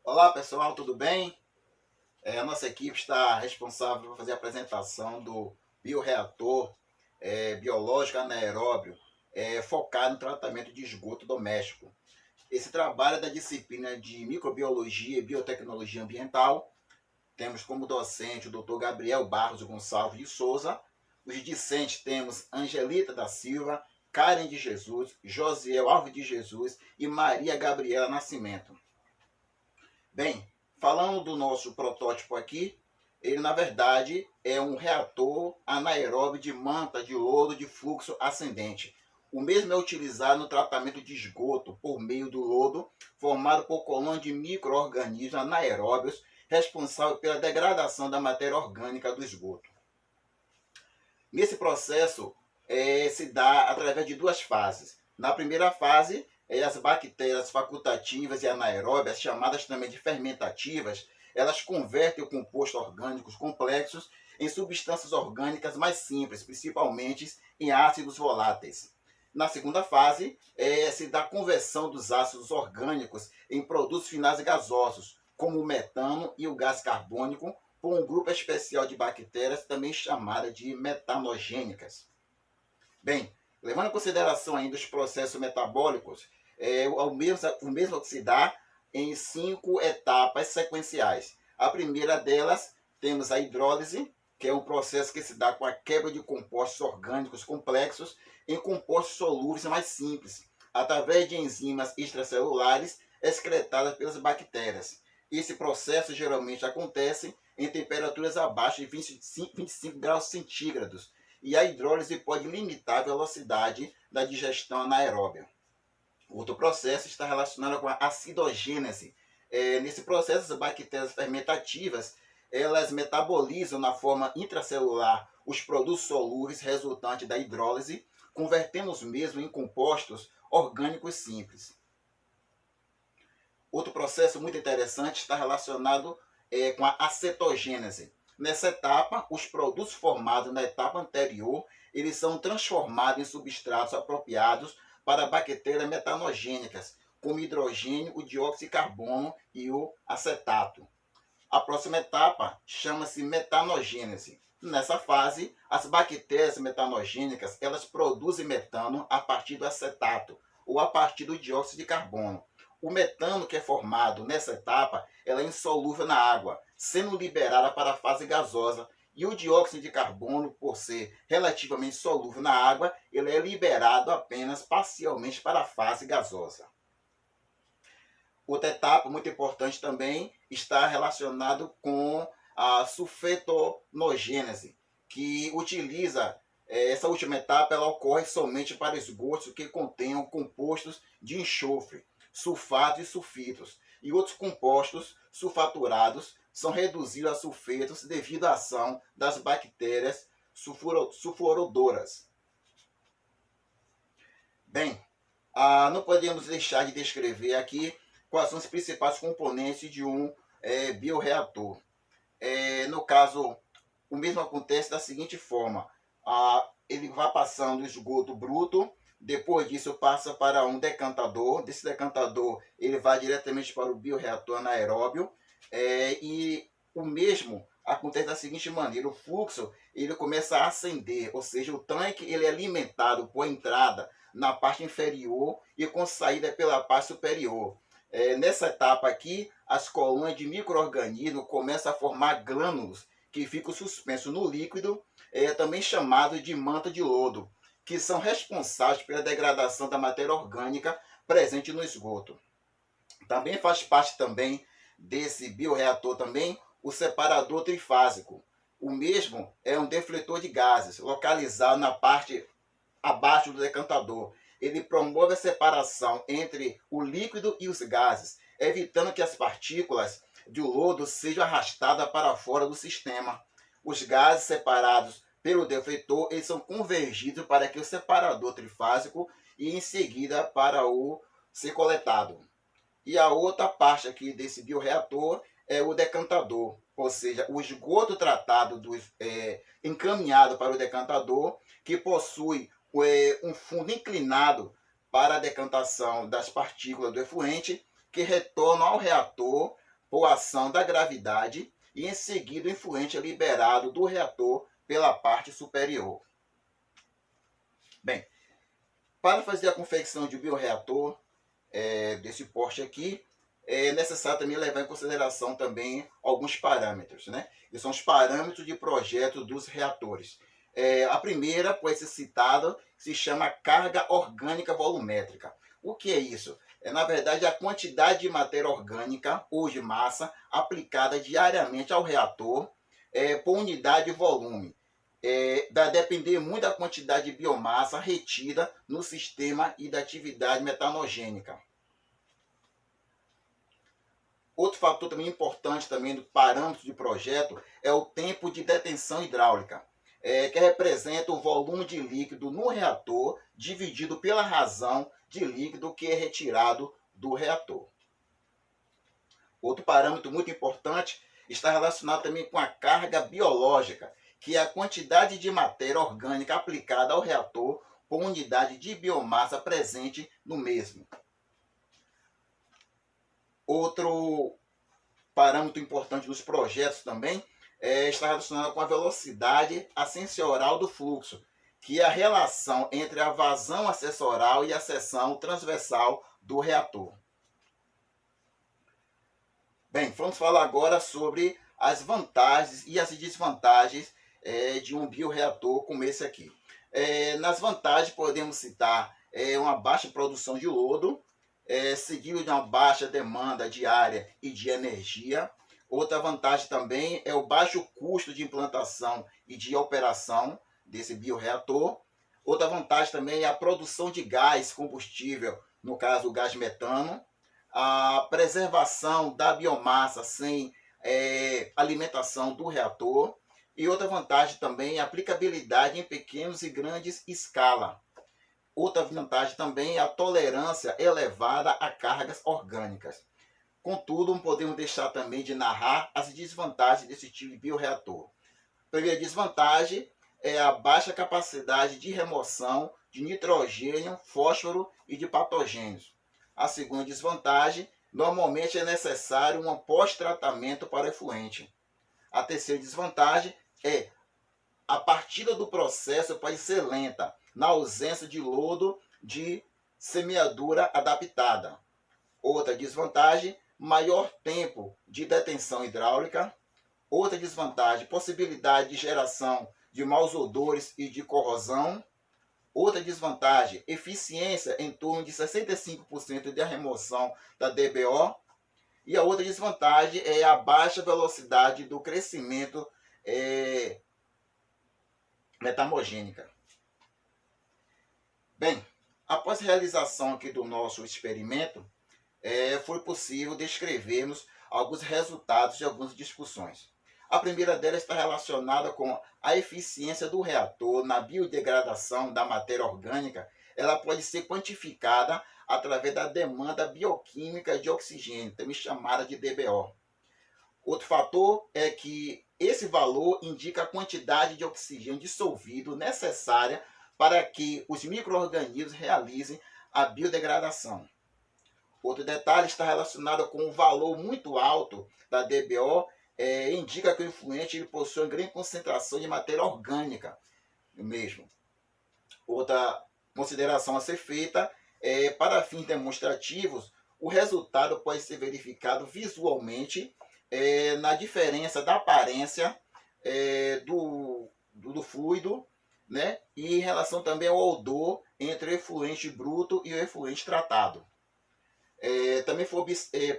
Olá pessoal, tudo bem? A nossa equipe está responsável por fazer a apresentação do bioreator biológico anaeróbio focado no tratamento de esgoto doméstico. Esse trabalho é da disciplina de microbiologia e biotecnologia ambiental. Temos como docente o Dr. Gabriel Barros Gonçalves de Souza. Os discentes temos Angelita da Silva, Karen de Jesus, Josiel Alves de Jesus e Maria Gabriela Nascimento. Bem, falando do nosso protótipo aqui, ele na verdade é um reator anaeróbio de manta de lodo de fluxo ascendente. O mesmo é utilizado no tratamento de esgoto por meio do lodo, formado por colônias de micro-organismos anaeróbios responsáveis pela degradação da matéria orgânica do esgoto. Nesse processo, se dá através de duas fases. Na primeira fase, as bactérias facultativas e anaeróbias, chamadas também de fermentativas, elas convertem o composto orgânicos complexos em substâncias orgânicas mais simples, principalmente em ácidos voláteis. Na segunda fase, se dá a conversão dos ácidos orgânicos em produtos finais gasosos, como o metano e o gás carbônico, por um grupo especial de bactérias, também chamada de metanogênicas. Bem, levando em consideração ainda os processos metabólicos, o mesmo se dá em 5 etapas sequenciais. A primeira delas, temos a hidrólise, que é um processo que se dá com a quebra de compostos orgânicos complexos em compostos solúveis mais simples, através de enzimas extracelulares excretadas pelas bactérias. Esse processo geralmente acontece em temperaturas abaixo de 25 graus centígrados, e a hidrólise pode limitar a velocidade da digestão anaeróbia. Outro processo está relacionado com a acidogênese. Nesse processo, as bactérias fermentativas elas metabolizam na forma intracelular os produtos solúveis resultantes da hidrólise, convertendo os mesmos em compostos orgânicos simples. Outro processo muito interessante está relacionado com a acetogênese. Nessa etapa, os produtos formados na etapa anterior, eles são transformados em substratos apropriados para bactérias metanogênicas, como hidrogênio, o dióxido de carbono e o acetato. A próxima etapa chama-se metanogênese. Nessa fase, as bactérias metanogênicas, elas produzem metano a partir do acetato ou a partir do dióxido de carbono. O metano que é formado nessa etapa, ela é insolúvel na água, sendo liberada para a fase gasosa, e o dióxido de carbono, por ser relativamente solúvel na água, ele é liberado apenas parcialmente para a fase gasosa. Outra etapa muito importante também está relacionado com a sulfetonogênese, que utiliza essa última etapa, ela ocorre somente para esgotos que contenham compostos de enxofre, sulfatos e sulfitos, e outros compostos sulfaturados são reduzidos a sulfetos devido à ação das bactérias sulfuradoras. Bem, não podemos deixar de descrever aqui quais são os principais componentes de um bioreator. No caso, o mesmo acontece da seguinte forma: ele vai passando o esgoto bruto, depois disso passa para um decantador, desse decantador ele vai diretamente para o bioreator anaeróbio, e o mesmo acontece da seguinte maneira: o fluxo ele começa a ascender, ou seja, o tanque ele é alimentado por entrada na parte inferior e com saída pela parte superior. Nessa etapa aqui, as colônias de micro-organismos começam a formar glânulos que ficam suspensos no líquido, também chamado de manta de lodo, que são responsáveis pela degradação da matéria orgânica presente no esgoto. Também faz parte também desse bioreator também o separador trifásico. O mesmo é um defletor de gases, localizado na parte abaixo do decantador. Ele promove a separação entre o líquido e os gases, evitando que as partículas de lodo sejam arrastadas para fora do sistema. Os gases separados pelo defletor eles são convergidos para que o separador trifásico e em seguida para o ser coletado. E a outra parte aqui desse bioreator é o decantador, ou seja, o esgoto tratado encaminhado para o decantador, que possui um fundo inclinado para a decantação das partículas do efluente, que retornam ao reator por ação da gravidade e em seguida o efluente é liberado do reator pela parte superior. Bem, para fazer a confecção de um bioreator desse porte aqui, é necessário também levar em consideração também alguns parâmetros, né? Que são os parâmetros de projeto dos reatores. A primeira pode ser citada, se chama carga orgânica volumétrica. O que é isso? Na verdade, a quantidade de matéria orgânica ou de massa aplicada diariamente ao reator por unidade de volume. Vai depender muito da quantidade de biomassa retida no sistema e da atividade metanogênica. Outro fator também importante também do parâmetro de projeto é o tempo de detenção hidráulica, que representa o volume de líquido no reator dividido pela razão de líquido que é retirado do reator. Outro parâmetro muito importante está relacionado também com a carga biológica, que é a quantidade de matéria orgânica aplicada ao reator por unidade de biomassa presente no mesmo. Outro parâmetro importante dos projetos também está relacionado com a velocidade ascensoral do fluxo, que é a relação entre a vazão acessoral e a seção transversal do reator. Bem, vamos falar agora sobre as vantagens e as desvantagens de um bioreator como esse aqui. Nas vantagens podemos citar uma baixa produção de lodo, seguido de uma baixa demanda de área e de energia. Outra vantagem também é o baixo custo de implantação e de operação desse bioreator. Outra vantagem também é a produção de gás combustível, no caso o gás metano, a preservação da biomassa sem alimentação do reator. E outra vantagem também é a aplicabilidade em pequenos e grandes escala. Outra vantagem também é a tolerância elevada a cargas orgânicas. Contudo, não podemos deixar também de narrar as desvantagens desse tipo de bioreator. A primeira desvantagem é a baixa capacidade de remoção de nitrogênio, fósforo e de patogênios. A segunda desvantagem, normalmente é necessário um pós-tratamento para o efluente. A terceira desvantagem é a partida do processo pode ser lenta, na ausência de lodo de semeadura adaptada. Outra desvantagem, maior tempo de detenção hidráulica. Outra desvantagem, possibilidade de geração de maus odores e de corrosão. Outra desvantagem, eficiência em torno de 65% de remoção da DBO. E a outra desvantagem é a baixa velocidade do crescimento metamogênica. Bem, após a realização aqui do nosso experimento, foi possível descrevermos alguns resultados de algumas discussões. A primeira delas está relacionada com a eficiência do reator na biodegradação da matéria orgânica. Ela pode ser quantificada através da demanda bioquímica de oxigênio, também chamada de DBO. Outro fator é que esse valor indica a quantidade de oxigênio dissolvido necessária para que os micro-organismos realizem a biodegradação. Outro detalhe está relacionado com o valor muito alto da DBO, indica que o efluente possui uma grande concentração de matéria orgânica mesmo. Outra consideração a ser feita é, para fins demonstrativos, o resultado pode ser verificado visualmente na diferença da aparência do fluido, né? E em relação também ao odor entre o efluente bruto e o efluente tratado. Também foi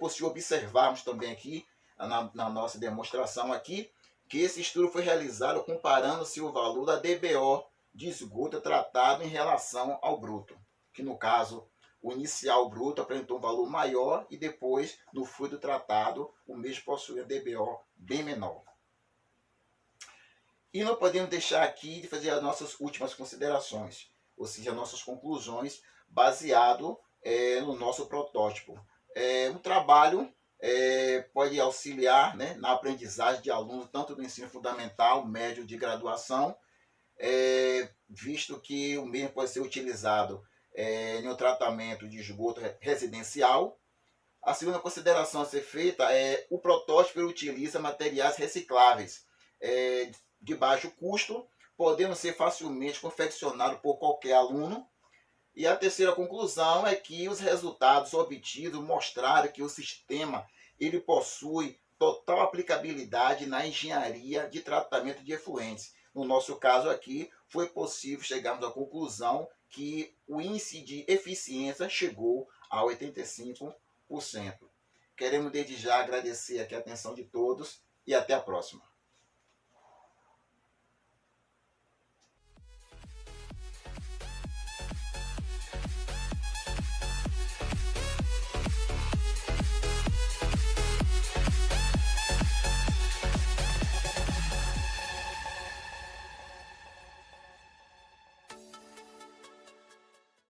possível observarmos também aqui, na nossa demonstração aqui, que esse estudo foi realizado comparando-se o valor da DBO de esgoto tratado em relação ao bruto, que no caso o inicial bruto apresentou um valor maior e depois no fluido tratado o mesmo possuía DBO bem menor. E não podemos deixar aqui de fazer as nossas últimas considerações, ou seja, nossas conclusões baseado no nosso protótipo. Um trabalho pode auxiliar, né, na aprendizagem de alunos, tanto do ensino fundamental, médio, de graduação, visto que o mesmo pode ser utilizado em um tratamento de esgoto residencial, A segunda consideração a ser feita é o protótipo utiliza materiais recicláveis de baixo custo, podendo ser facilmente confeccionado por qualquer aluno. E a terceira conclusão é que os resultados obtidos mostraram que o sistema ele possui total aplicabilidade na engenharia de tratamento de efluentes. No nosso caso aqui, foi possível chegarmos à conclusão que o índice de eficiência chegou a 85%. Queremos desde já agradecer aqui a atenção de todos e até a próxima.